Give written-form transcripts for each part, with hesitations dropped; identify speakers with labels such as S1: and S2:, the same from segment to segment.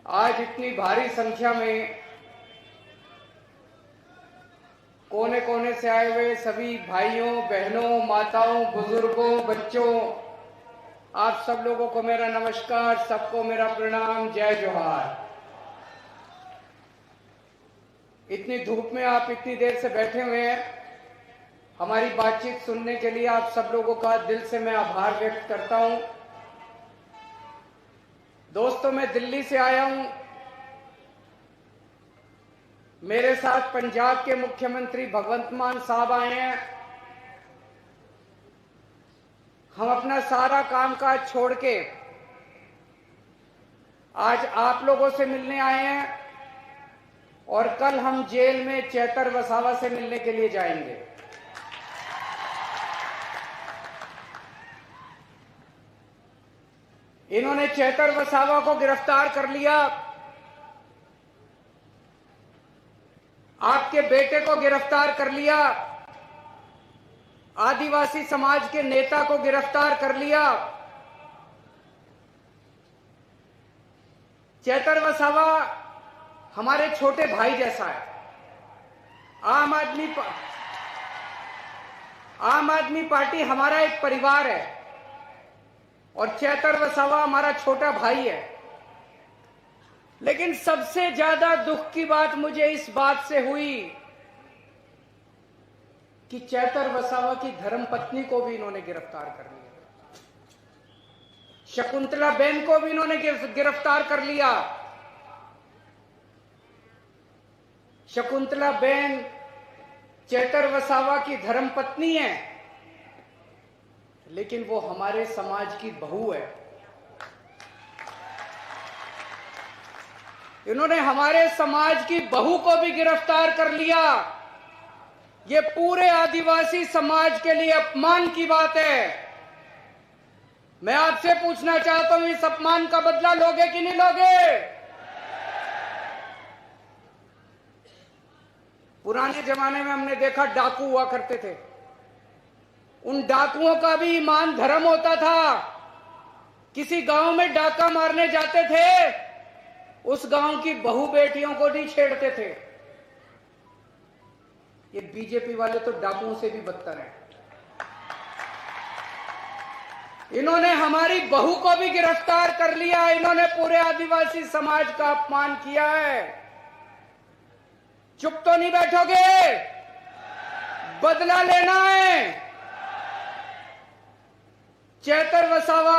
S1: आज इतनी भारी संख्या में कोने कोने से आए हुए सभी भाइयों, बहनों, माताओं, बुजुर्गों, बच्चों, आप सब लोगों को मेरा नमस्कार, सबको मेरा प्रणाम, जय जोहार। इतनी धूप में आप इतनी देर से बैठे हुए हैं, हमारी बातचीत सुनने के लिए आप सब लोगों का दिल से मैं आभार व्यक्त करता हूं। दोस्तों, मैं दिल्ली से आया हूं। मेरे साथ पंजाब के मुख्यमंत्री भगवंत मान साहब आए हैं। हम अपना सारा कामकाज छोड़ के आज आप लोगों से मिलने आए हैं और कल हम जेल में चेतर वसावा से मिलने के लिए जाएंगे। इन्होंने चेतर वसावा को गिरफ्तार कर लिया, आपके बेटे को गिरफ्तार कर लिया, आदिवासी समाज के नेता को गिरफ्तार कर लिया। चेतर वसावा हमारे छोटे भाई जैसा है। आम आदमी पार्टी हमारा एक परिवार है और चेतर वसावा हमारा छोटा भाई है। लेकिन सबसे ज्यादा दुख की बात मुझे इस बात से हुई कि चेतर वसावा की धर्मपत्नी को भी इन्होंने गिरफ्तार कर लिया, शकुंतला बेन को भी इन्होंने गिरफ्तार कर लिया। शकुंतला बेन चेतर वसावा की धर्मपत्नी है, लेकिन वो हमारे समाज की बहू है। इन्होंने हमारे समाज की बहू को भी गिरफ्तार कर लिया। ये पूरे आदिवासी समाज के लिए अपमान की बात है। मैं आपसे पूछना चाहता हूं, इस अपमान का बदला लोगे कि नहीं लोगे? पुराने जमाने में हमने देखा डाकू हुआ करते थे। उन डाकुओं का भी ईमान धर्म होता था। किसी गांव में डाका मारने जाते थे, उस गांव की बहू बेटियों को नहीं छेड़ते थे। ये बीजेपी वाले तो डाकुओं से भी बदतर हैं। इन्होंने हमारी बहू को भी गिरफ्तार कर लिया। इन्होंने पूरे आदिवासी समाज का अपमान किया है। चुप तो नहीं बैठोगे? बदला लेना है। चेतर वसावा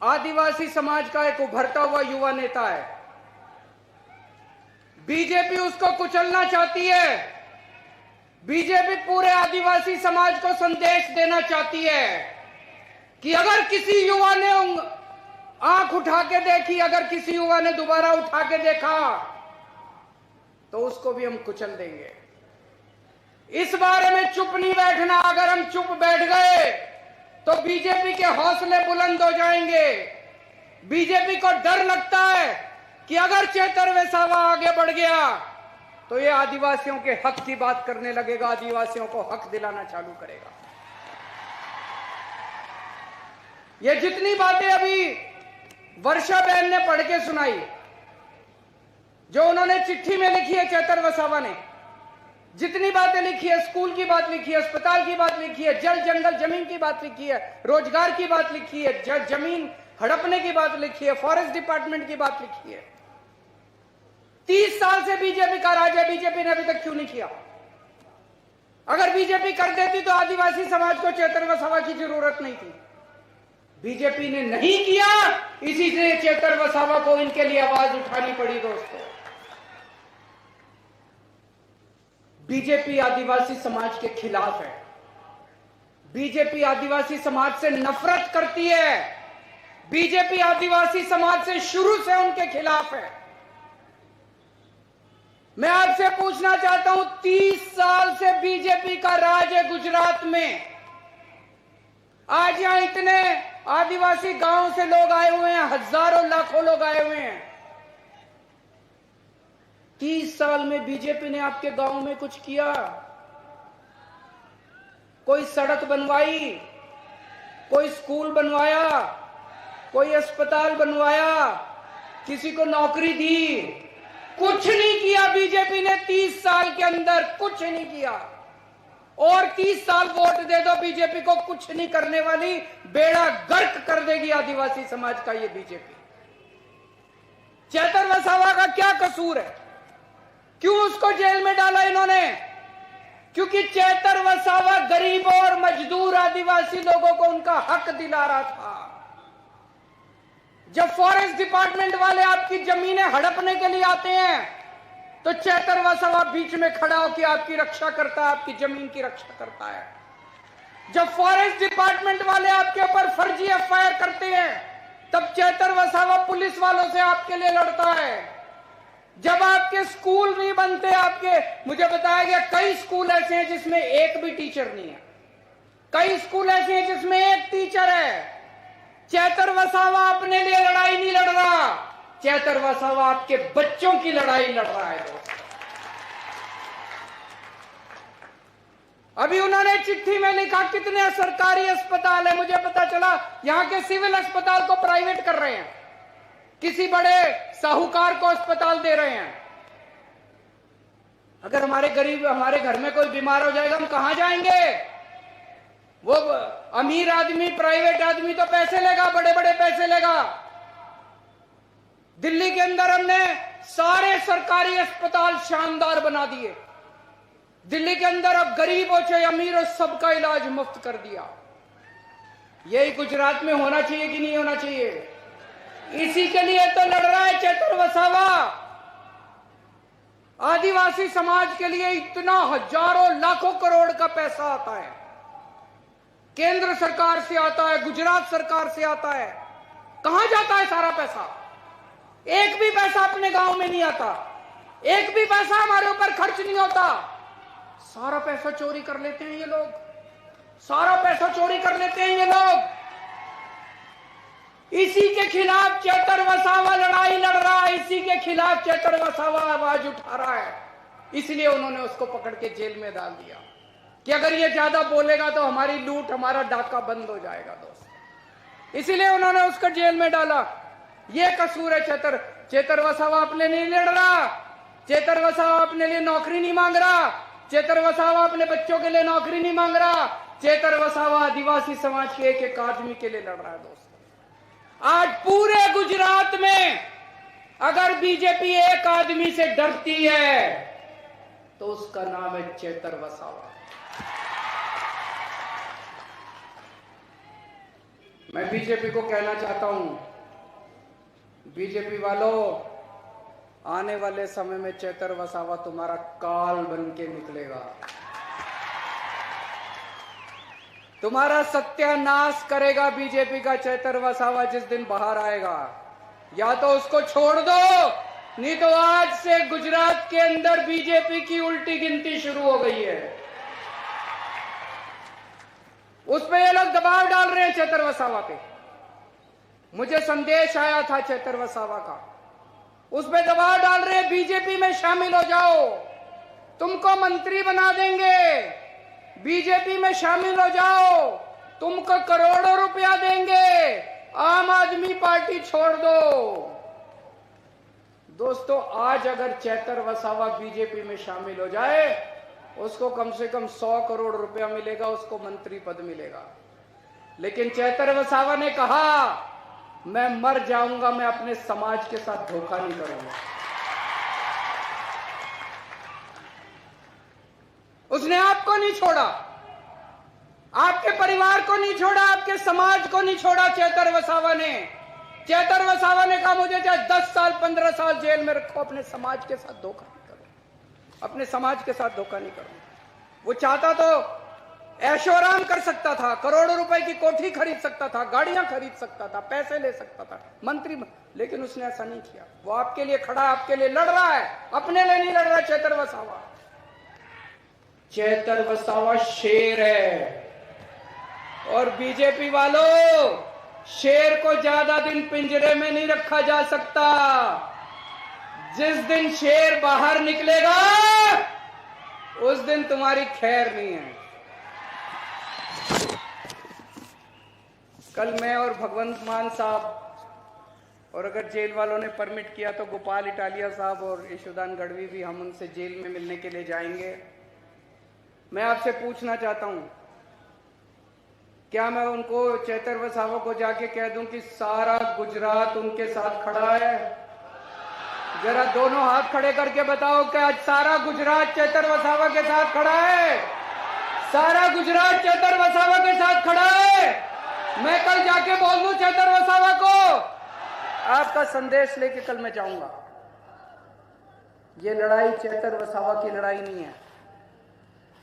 S1: आदिवासी समाज का एक उभरता हुआ युवा नेता है। बीजेपी उसको कुचलना चाहती है। बीजेपी पूरे आदिवासी समाज को संदेश देना चाहती है कि अगर किसी युवा ने आंख उठा के देखी, अगर किसी युवा ने दोबारा उठा के देखा, तो उसको भी हम कुचल देंगे। इस बारे में चुप नहीं बैठना। अगर हम चुप बैठ गए तो बीजेपी के हौसले बुलंद हो जाएंगे। बीजेपी को डर लगता है कि अगर चेतर वसावा आगे बढ़ गया तो ये आदिवासियों के हक की बात करने लगेगा, आदिवासियों को हक दिलाना चालू करेगा। ये जितनी बातें अभी वर्षा बहन ने पढ़ के सुनाई, जो उन्होंने चिट्ठी में लिखी है चेतर वसावा ने, जितनी बातें लिखी है, स्कूल की बात लिखी है, अस्पताल की बात लिखी है, जल जंगल जमीन की बात लिखी है, रोजगार की बात लिखी है, जमीन हड़पने की बात लिखी है, फॉरेस्ट डिपार्टमेंट की बात लिखी है। 30 साल से बीजेपी का राज है। बीजेपी ने अभी तक क्यों नहीं किया? अगर बीजेपी कर देती तो आदिवासी समाज को चेतर वसावा की जरूरत नहीं थी। बीजेपी ने नहीं किया, इसी से चेतर वसावा को इनके लिए आवाज उठानी पड़ी। दोस्तों, बीजेपी आदिवासी समाज के खिलाफ है। बीजेपी आदिवासी समाज से नफरत करती है। बीजेपी आदिवासी समाज से शुरू से उनके खिलाफ है। मैं आपसे पूछना चाहता हूं, 30 साल से बीजेपी का राज है गुजरात में। आज यहां इतने आदिवासी गांव से लोग आए हुए हैं, हजारों लाखों लोग आए हुए हैं। 30 साल में बीजेपी ने आपके गांव में कुछ किया? कोई सड़क बनवाई, कोई स्कूल बनवाया, कोई अस्पताल बनवाया, किसी को नौकरी दी? कुछ नहीं किया बीजेपी ने 30 साल के अंदर, कुछ नहीं किया। और 30 साल वोट दे दो बीजेपी को, कुछ नहीं करने वाली, बेड़ा गर्क कर देगी आदिवासी समाज का ये बीजेपी। चेतर वसावा का क्या कसूर है? क्यों उसको जेल में डाला इन्होंने? क्योंकि चेतर वसावा गरीबों और मजदूर आदिवासी लोगों को उनका हक दिला रहा था। जब फॉरेस्ट डिपार्टमेंट वाले आपकी जमीनें हड़पने के लिए आते हैं तो चेतर वसावा बीच में खड़ा होकर आपकी रक्षा करता है, आपकी जमीन की रक्षा करता है। जब फॉरेस्ट डिपार्टमेंट वाले आपके ऊपर फर्जी एफआईआर करते हैं तब चेतर वसावा पुलिस वालों से आपके लिए लड़ता है। जब आपके स्कूल नहीं बनते, मुझे बताया गया कई स्कूल ऐसे हैं जिसमें एक भी टीचर नहीं है, कई स्कूल ऐसे हैं जिसमें एक टीचर है। चेतर वसावा अपने लिए लड़ाई नहीं लड़ रहा, चेतर वसावा आपके बच्चों की लड़ाई लड़ रहा है दोस्त। अभी उन्होंने चिट्ठी में लिखा कितने सरकारी अस्पताल है, मुझे पता चला यहां के सिविल अस्पताल को प्राइवेट कर रहे हैं, किसी बड़े साहूकार को अस्पताल दे रहे हैं। अगर हमारे गरीब, हमारे घर में कोई बीमार हो जाएगा हम कहां जाएंगे? वो अमीर आदमी, प्राइवेट आदमी तो पैसे लेगा, बड़े बड़े पैसे लेगा। दिल्ली के अंदर हमने सारे सरकारी अस्पताल शानदार बना दिए। दिल्ली के अंदर अब गरीब हो चाहे अमीर हो सबका इलाज मुफ्त कर दिया। यही गुजरात में होना चाहिए कि नहीं होना चाहिए? इसी के लिए तो लड़ रहा है चेतर वसावा। आदिवासी समाज के लिए इतना हजारों लाखों करोड़ का पैसा आता है, केंद्र सरकार से आता है, गुजरात सरकार से आता है। कहां जाता है सारा पैसा? एक भी पैसा अपने गांव में नहीं आता, एक भी पैसा हमारे ऊपर खर्च नहीं होता। सारा पैसा चोरी कर लेते हैं ये लोग, सारा पैसा चोरी कर लेते हैं ये लोग। इसी के खिलाफ चेतर वसावा लड़ाई लड़ रहा है, इसी के खिलाफ चेतर वसावा आवाज उठा रहा है। इसलिए उन्होंने उसको पकड़ के जेल में डाल दिया कि अगर ये ज्यादा बोलेगा तो हमारी लूट, हमारा डाका बंद हो जाएगा दोस्त। इसीलिए उन्होंने उसको जेल में डाला। ये कसूर है चेतर वसावा अपने लिए लड़ रहा, चेतर वसावा अपने लिए नौकरी नहीं मांग रहा, चेतर वसावा अपने बच्चों के लिए नौकरी नहीं मांग रहा, चेतर वसावा आदिवासी समाज के एक एक आदमी के लिए लड़ रहा है दोस्त। आज पूरे गुजरात में अगर बीजेपी एक आदमी से डरती है तो उसका नाम है चेतर वसावा। मैं बीजेपी को कहना चाहता हूं, बीजेपी वालों, आने वाले समय में चेतर वसावा तुम्हारा काल बन के निकलेगा, तुम्हारा सत्यानाश करेगा बीजेपी का चेतर वसावा जिस दिन बाहर आएगा। या तो उसको छोड़ दो, नहीं तो आज से गुजरात के अंदर बीजेपी की उल्टी गिनती शुरू हो गई है। उस पे ये लोग दबाव डाल रहे हैं चेतर वसावा पे। मुझे संदेश आया था चेतर वसावा का, उस पे दबाव डाल रहे हैं बीजेपी में शामिल हो जाओ, तुमको मंत्री बना देंगे, बीजेपी में शामिल हो जाओ, तुमको करोड़ों रुपया देंगे, आम आदमी पार्टी छोड़ दो। दोस्तों, आज अगर चेतर वसावा बीजेपी में शामिल हो जाए, उसको कम से कम 100 करोड़ रुपया मिलेगा, उसको मंत्री पद मिलेगा। लेकिन चेतर वसावा ने कहा मैं मर जाऊंगा, मैं अपने समाज के साथ धोखा नहीं करूंगा। उसने आपको नहीं छोड़ा, आपके परिवार को नहीं छोड़ा, आपके समाज को नहीं छोड़ा। चेतर वसावा ने कहा मुझे चाहे 10 साल 15 साल जेल में रखो, अपने समाज के साथ धोखा नहीं करूं, अपने समाज के साथ धोखा नहीं करूं। वो चाहता तो ऐशो आराम कर सकता था, करोड़ों रुपए की कोठी खरीद सकता था, गाड़ियां खरीद सकता था, पैसे ले सकता था, मंत्री, लेकिन उसने ऐसा नहीं किया। वो आपके लिए खड़ा, आपके लिए लड़ रहा है, अपने लिए नहीं लड़ रहा। चेतर वसावा शेर है। और बीजेपी वालों, शेर को ज्यादा दिन पिंजरे में नहीं रखा जा सकता। जिस दिन शेर बाहर निकलेगा उस दिन तुम्हारी खैर नहीं है। कल मैं और भगवंत मान साहब और अगर जेल वालों ने परमिट किया तो गोपाल इटालिया साहब और यशोदान गढ़वी भी, हम उनसे जेल में मिलने के लिए जाएंगे। मैं आपसे पूछना चाहता हूं, क्या मैं उनको, चेतर वसावा को जाके कह दूं कि सारा गुजरात उनके साथ खड़ा है? जरा दोनों हाथ खड़े करके बताओ कि आज सारा गुजरात चेतर वसावा के साथ खड़ा है? सारा गुजरात चेतर वसावा के साथ खड़ा है? मैं कल जाके बोल दूं चेतर वसावा को, आपका संदेश लेके कल मैं जाऊंगा। ये लड़ाई चेतर वसावा की लड़ाई नहीं है,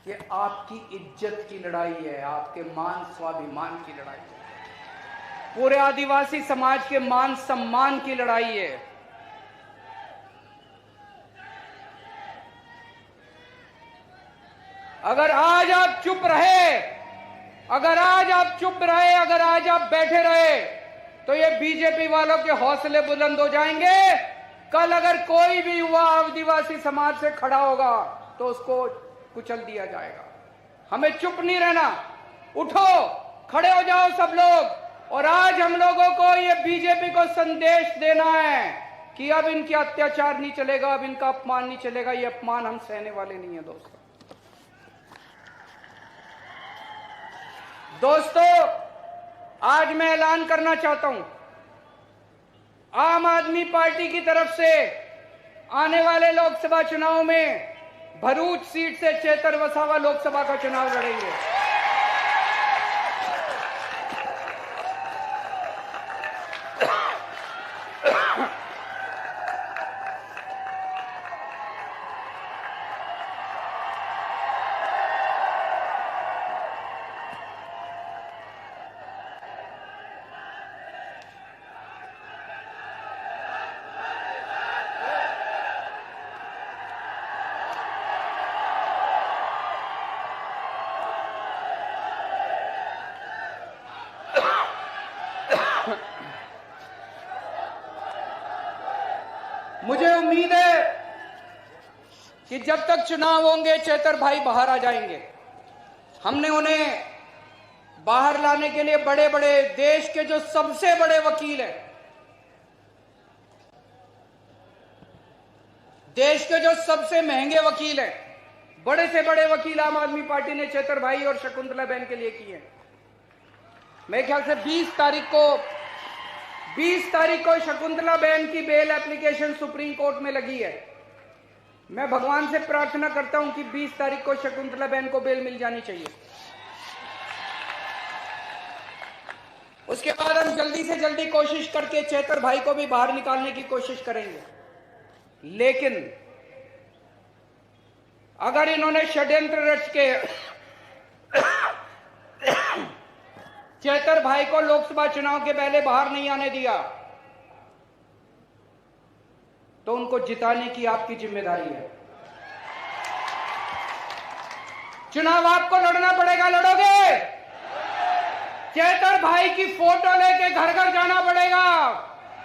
S1: ये आपकी इज्जत की लड़ाई है, आपके मान स्वाभिमान की लड़ाई है, पूरे आदिवासी समाज के मान सम्मान की लड़ाई है। अगर आज आप चुप रहे, अगर आज आप चुप रहे, अगर आज आप बैठे रहे, तो ये बीजेपी वालों के हौसले बुलंद हो जाएंगे। कल अगर कोई भी युवा आदिवासी समाज से खड़ा होगा तो उसको कुचल दिया जाएगा। हमें चुप नहीं रहना, उठो, खड़े हो जाओ सब लोग। और आज हम लोगों को ये बीजेपी को संदेश देना है कि अब इनके अत्याचार नहीं चलेगा, अब इनका अपमान नहीं चलेगा। ये अपमान हम सहने वाले नहीं है दोस्तों, आज मैं ऐलान करना चाहता हूं, आम आदमी पार्टी की तरफ से आने वाले लोकसभा चुनाव में भरूच सीट से चेतर वसावा लोकसभा का चुनाव लड़ेंगे। मुझे उम्मीद है कि जब तक चुनाव होंगे चेतर भाई बाहर आ जाएंगे। हमने उन्हें बाहर लाने के लिए बड़े बड़े, देश के जो सबसे बड़े वकील हैं, देश के जो सबसे महंगे वकील हैं, बड़े से बड़े वकील आम आदमी पार्टी ने चेतर भाई और शकुंतला बहन के लिए किए हैं। मेरे ख्याल से 20 तारीख को शकुंतला बहन की बेल एप्लीकेशन सुप्रीम कोर्ट में लगी है। मैं भगवान से प्रार्थना करता हूं कि 20 तारीख को शकुंतला बहन को बेल मिल जानी चाहिए। उसके बाद हम जल्दी से जल्दी कोशिश करके चेतर भाई को भी बाहर निकालने की कोशिश करेंगे। लेकिन अगर इन्होंने षड्यंत्र रच के चेतर भाई को लोकसभा चुनाव के पहले बाहर नहीं आने दिया तो उनको जिताने की आपकी जिम्मेदारी है। चुनाव आपको लड़ना पड़ेगा, लड़ोगे? चेतर भाई की फोटो लेके घर घर जाना पड़ेगा,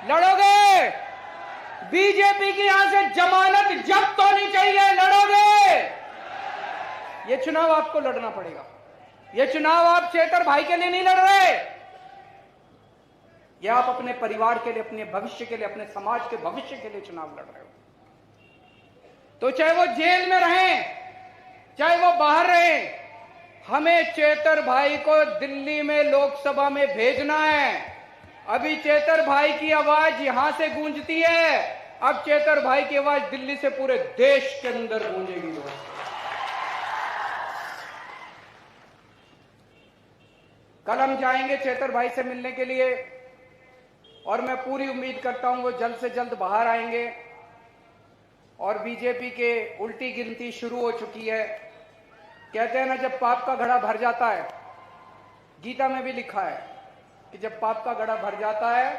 S1: लड़ोगे? बीजेपी की यहां से जमानत जब्त होनी चाहिए, लड़ोगे? ये चुनाव आपको लड़ना पड़ेगा। ये चुनाव आप चेतर भाई के लिए नहीं लड़ रहे, ये आप अपने परिवार के लिए, अपने भविष्य के लिए, अपने समाज के भविष्य के लिए चुनाव लड़ रहे हो। तो चाहे वो जेल में रहें, चाहे वो बाहर रहें, हमें चेतर भाई को दिल्ली में लोकसभा में भेजना है। अभी चेतर भाई की आवाज यहां से गूंजती है, अब चेतर भाई की आवाज दिल्ली से पूरे देश के अंदर गूंजेगी। कल हम जाएंगे चेतर भाई से मिलने के लिए और मैं पूरी उम्मीद करता हूं वो जल्द से जल्द बाहर आएंगे। और बीजेपी के उल्टी गिनती शुरू हो चुकी है। कहते हैं ना, जब पाप का घड़ा भर जाता है, गीता में भी लिखा है कि जब पाप का घड़ा भर जाता है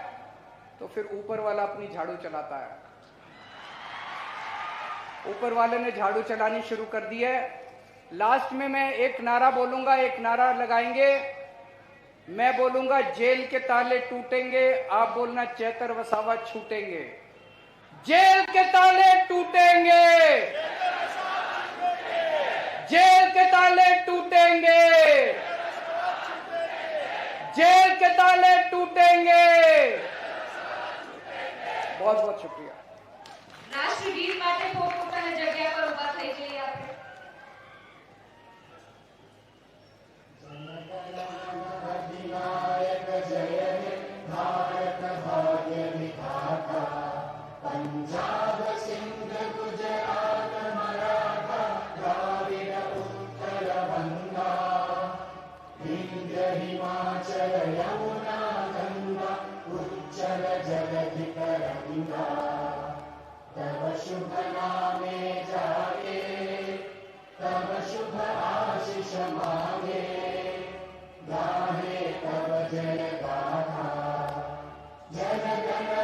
S1: तो फिर ऊपर वाला अपनी झाड़ू चलाता है। ऊपर वाले ने झाड़ू चलानी शुरू कर दी है। लास्ट में मैं एक नारा बोलूंगा, एक नारा लगाएंगे। मैं बोलूंगा जेल के ताले टूटेंगे, आप बोलना चेतर वसावा छूटेंगे। जेल के ताले टूटेंगे, जेल के ताले टूटेंगे, जेल के ताले टूटेंगे। बहुत बहुत शुक्रिया।
S2: રાષ્ટ્રગીત માટે પોતપોતાની જગ્યા પર ઊભા થઈ જઈએ આપણે.
S3: अधिनायक जय हे भारत भाग्य विधाता, पंजाब सिंध गुजरात मराठा द्राविड उत्कल बंगा, विंध्य हिमाचल यमुना गंगा उच्चल जगति तरंगा, तव शुभ नामे जागे तव शुभ आशीष मांगे, गाहे तव जय गाथा जन गण